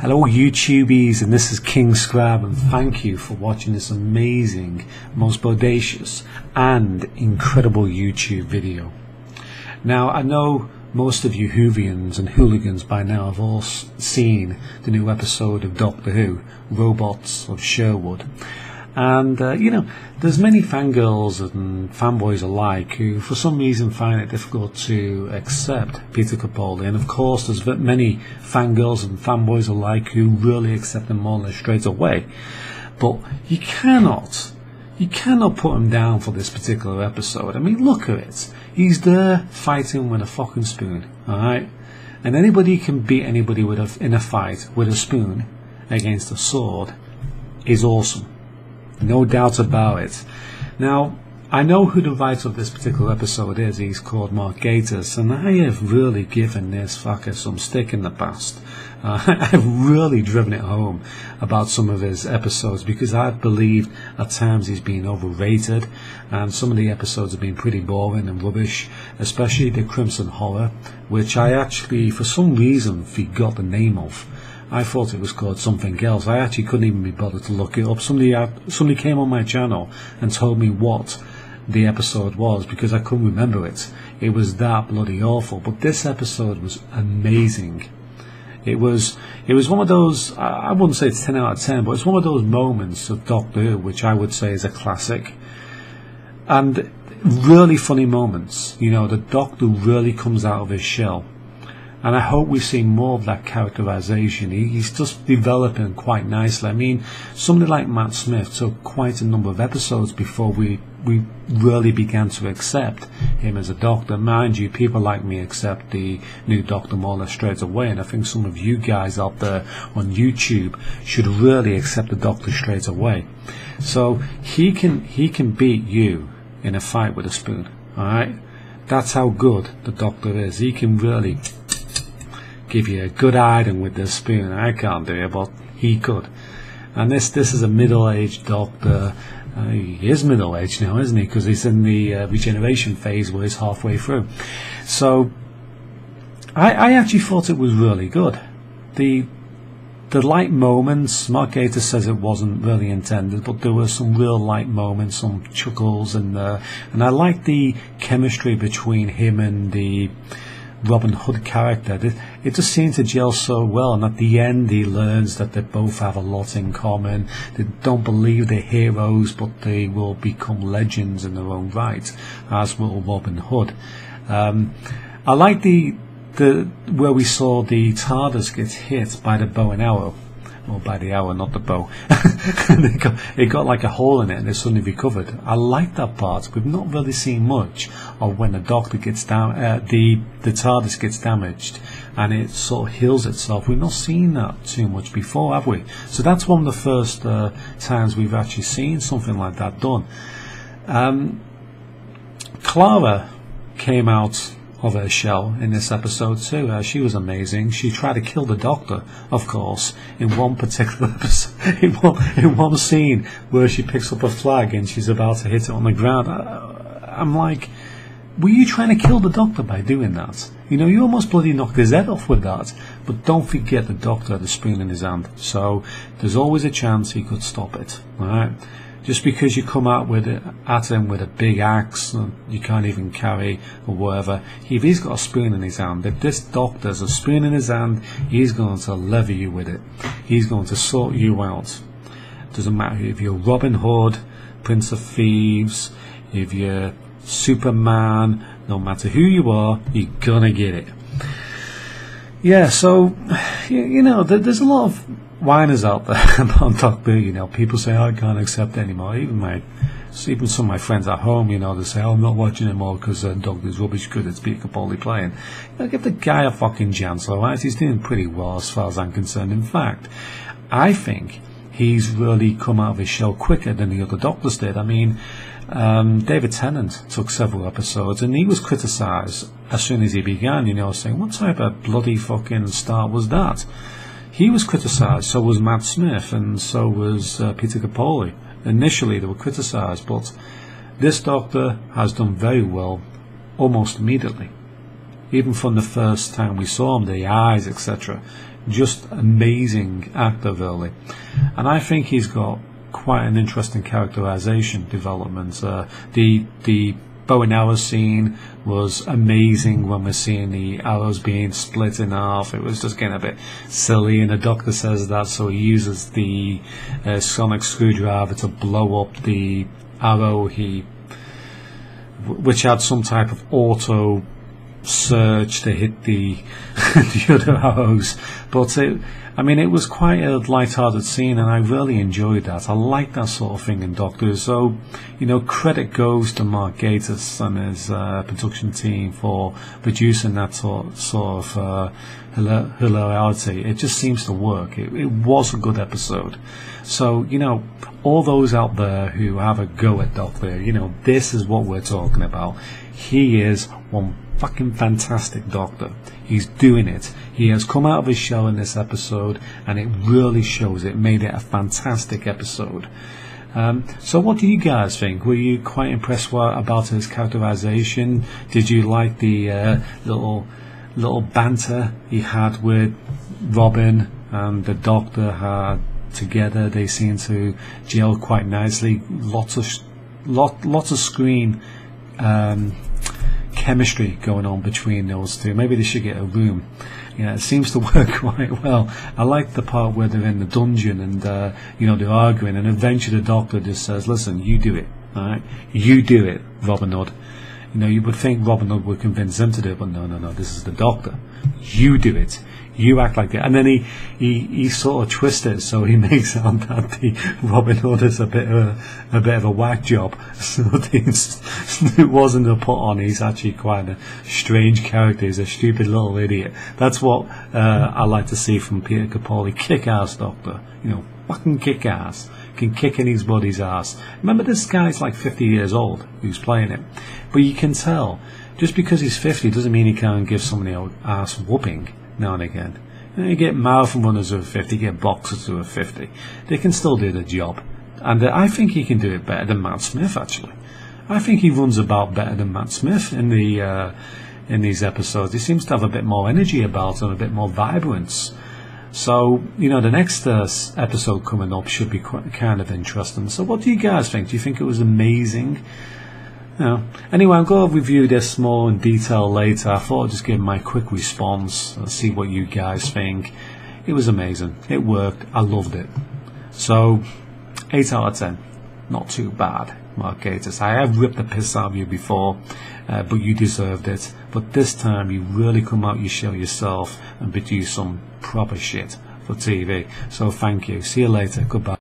Hello YouTubies, and this is King Scrab, and thank you for watching this amazing, most bodacious and incredible YouTube video. Now, I know most of you Whovians and hooligans by now have all seen the new episode of Doctor Who, Robots of Sherwood. And, there's many fangirls and fanboys alike who for some reason find it difficult to accept Peter Capaldi. And of course there's many fangirls and fanboys alike who really accept him more or less straight away. But you cannot put him down for this particular episode. I mean, look at it. He's there fighting with a fucking spoon, alright? And anybody can beat anybody in a fight with a spoon against a sword is awesome. No doubt about it. Now, I know who the writer of this particular episode is. He's called Mark Gatiss, and I have really given this fucker some stick in the past. I've really driven it home about some of his episodes because I've believed at times he's been overrated, and some of the episodes have been pretty boring and rubbish, especially the Crimson Horror, which I actually for some reason forgot the name of. I thought it was called something else. I actually couldn't even be bothered to look it up. Somebody came on my channel and told me what the episode was because I couldn't remember it. It was that bloody awful. But this episode was amazing. It was one of those, I wouldn't say it's 10 out of 10, but it's one of those moments of Doctor Who which I would say is a classic. And really funny moments. You know, the Doctor really comes out of his shell. And I hope we see more of that characterization. He's just developing quite nicely. I mean, somebody like Matt Smith took quite a number of episodes before we really began to accept him as a Doctor. Mind you, people like me accept the new Doctor more or less straight away, and I think some of you guys out there on YouTube should really accept the Doctor straight away. So he can beat you in a fight with a spoon. Alright? That's how good the Doctor is. He can really give you a good hiding with this spoon. I can't do it, but he could. And this is a middle-aged Doctor. He is middle-aged now, isn't he? Because he's in the regeneration phase where he's halfway through. So I actually thought it was really good. The light moments, Mark Gatiss says it wasn't really intended, but there were some real light moments, some chuckles in there. And I liked the chemistry between him and the Robin Hood character. It just seemed to gel so well, and at the end he learns that they both have a lot in common. They don't believe they're heroes, but they will become legends in their own right, as will Robin Hood. I like the where we saw the TARDIS get hit by the bow and arrow. Or by the hour, not the bow. it got like a hole in it and it suddenly recovered. I like that part. We've not really seen much of when the Doctor gets down, the TARDIS gets damaged and it sort of heals itself. We've not seen that too much before, have we? So that's one of the first times we've actually seen something like that done. Clara came out of her shell in this episode too. She was amazing. She tried to kill the Doctor, of course, in one particular episode, in one scene where she picks up a flag and she's about to hit it on the ground. I'm like, were you trying to kill the Doctor by doing that? You know, you almost bloody knocked his head off with that. But don't forget the Doctor had a spoon in his hand, so there's always a chance he could stop it. Alright? Just because you come out at him with a big axe and you can't even carry or whatever, if he's got a spoon in his hand, if this Doctor has a spoon in his hand, he's going to lever you with it. He's going to sort you out. Doesn't matter if you're Robin Hood, Prince of Thieves, if you're Superman, no matter who you are, you're gonna get it. Yeah, so there's a lot of whiners out there about Doctor Who. People say, I can't accept it anymore. Even some of my friends at home, they say, I'm not watching it more because Doctor's rubbish good, it's Peter Capaldi playing. Give the guy a fucking chance, alright? He's doing pretty well as far as I'm concerned. In fact, I think he's really come out of his shell quicker than the other Doctors did. I mean, David Tennant took several episodes and he was criticised as soon as he began, saying, what type of bloody fucking start was that? He was criticised, so was Matt Smith, and so was Peter Capaldi. Initially they were criticised, but this Doctor has done very well almost immediately. Even from the first time we saw him, the eyes, etc. just amazing actor really, and I think he's got quite an interesting characterization development. The bow and arrow scene was amazing when we're seeing the arrows being split in half. It was just getting a bit silly, and the Doctor says that, so he uses the sonic screwdriver to blow up the arrow, which had some type of auto surge to hit the the other arrows. But it was quite a light-hearted scene, and I really enjoyed that. I like that sort of thing in Doctor. So, credit goes to Mark Gatiss and his production team for producing that sort of hilarity. It just seems to work. It was a good episode. So, all those out there who have a go at Doctor, this is what we're talking about. He is one fucking fantastic Doctor. He's doing it. He has come out of his shell in this episode, and it really shows. It made it a fantastic episode. So what do you guys think? Were you quite impressed about his characterization? Did you like the little banter he had with Robin and the Doctor had together? They seem to gel quite nicely. Lots of screen chemistry going on between those two. Maybe they should get a room. It seems to work quite well. I like the part where they're in the dungeon and they're arguing, and eventually the Doctor just says, "Listen, you do it, all right? You do it, Robin Hood." You would think Robin Hood would convince him to do it, but no, this is the Doctor. You do it. You act like that. And then he sort of twists it so he makes out that the Robin Hood is a bit of a whack job. So it wasn't a put on. He's actually quite a strange character. He's a stupid little idiot. That's what I like to see from Peter Capaldi. Kick-ass Doctor. Fucking kick-ass. Can kick anybody's ass. Remember, this guy's like 50 years old who's playing it. But you can tell, just because he's 50 doesn't mean he can't give somebody an ass whooping now and again. You get marathon runners who are 50, you get boxers who are 50. They can still do the job. And I think he can do it better than Matt Smith, actually. I think he runs about better than Matt Smith in these episodes. He seems to have a bit more energy about him, a bit more vibrance. So, the next episode coming up should be kind of interesting. So what do you guys think? Do you think it was amazing? Anyway, I'm going to review this more in detail later. I thought I'd just give my quick response and see what you guys think. It was amazing. It worked. I loved it. So, 8 out of 10. Not too bad, Mark Gatiss. I have ripped the piss out of you before, but you deserved it. But this time, you really come out your shell yourself and produce some proper shit for TV. So, thank you. See you later. Goodbye.